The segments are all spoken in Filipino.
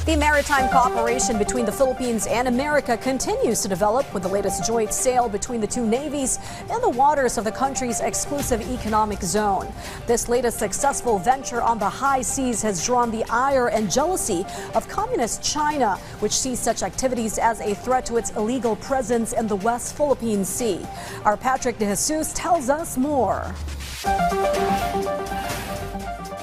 The maritime cooperation between the Philippines and America continues to develop with the latest joint sail between the two navies in the waters of the country's exclusive economic zone. This latest successful venture on the high seas has drawn the ire and jealousy of communist China, which sees such activities as a threat to its illegal presence in the West Philippine Sea. Our Patrick De Jesus tells us more.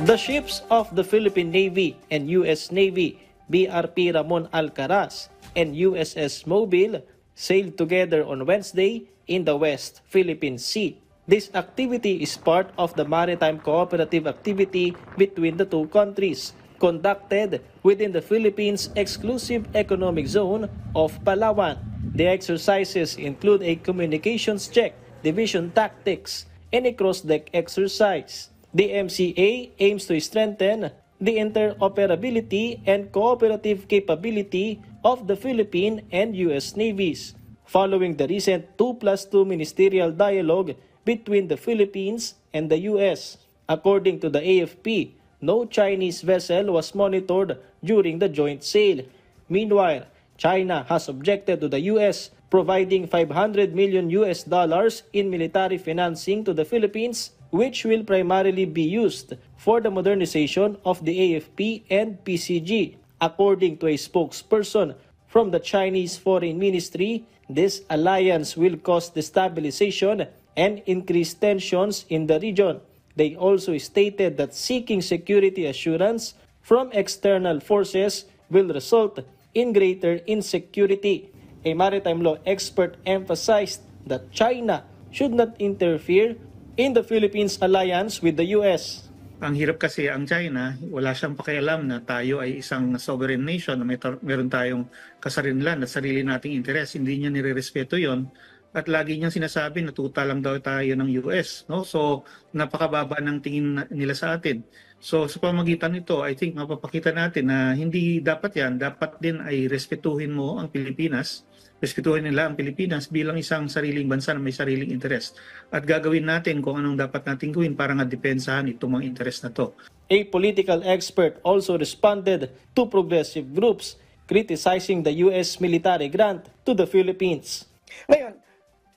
The ships of the Philippine Navy and U.S. Navy, BRP Ramon Alcaraz and USS Mobile, sailed together on Wednesday in the West Philippine Sea. This activity is part of the maritime cooperative activity between the two countries, conducted within the Philippines' exclusive economic zone of Palawan. The exercises include a communications check, division tactics, and a cross-deck exercise. The MCA aims to strengthen the interoperability and cooperative capability of the Philippine and U.S. navies, following the recent 2+2 ministerial dialogue between the Philippines and the U.S. According to the AFP, no Chinese vessel was monitored during the joint sail. Meanwhile, China has objected to the U.S. providing $500 million in military financing to the Philippines, which will primarily be used for the modernization of the AFP and PCG. According to a spokesperson from the Chinese Foreign Ministry, this alliance will cause destabilization and increase tensions in the region. They also stated that seeking security assurance from external forces will result in greater insecurity. A maritime law expert emphasized that China should not interfere in the Philippines alliance with the U.S. Ang hirap kasi ang China, wala siyang pakialam na tayo ay isang sovereign nation, na meron tayong kasarinlan at sarili nating interes. Hindi niya nirerespeto yon. At lagi niyang sinasabi na tuta lang daw tayo ng US. No? So, napakababa ng tingin nila sa atin. So, sa pamagitan nito, I think mapapakita natin na hindi dapat yan. Dapat din ay respetuhin mo ang Pilipinas. Respetuhin nila ang Pilipinas bilang isang sariling bansa na may sariling interes. At gagawin natin kung anong dapat natin gawin para nga depensahan itong mga interes na to. A political expert also responded to progressive groups criticizing the U.S. military grant to the Philippines. Ngayon,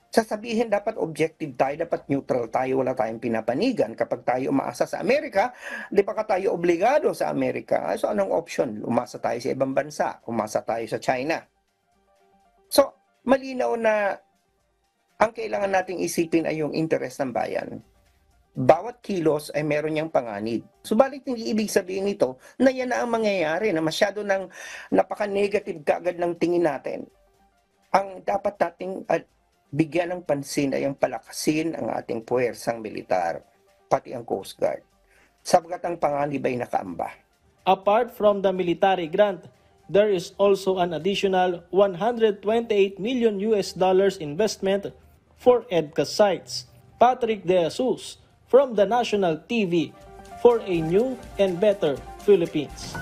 sasabihin dapat objective tayo, dapat neutral tayo, wala tayong pinapanigan. Kapag tayo umaasa sa Amerika, di pa ka tayo obligado sa Amerika. So anong option? Umasa tayo sa ibang bansa, umasa tayo sa China. So, malinaw na ang kailangan nating isipin ay yung interes ng bayan. Bawat kilos ay meron niyang panganib. Subalit hindi ibig sabihin nito na yan na ang mangyayari, na masyado ng napaka-negative kaagad ng tingin natin. Ang dapat nating bigyan ng pansin ay ang palakasin ang ating puwersang militar, pati ang Coast Guard, sapagkat ang panganib ay nakaamba. Apart from the military grant, there is also an additional $128 million investment for EDCA sites. Patrick De Jesus from the National TV for a new and better Philippines.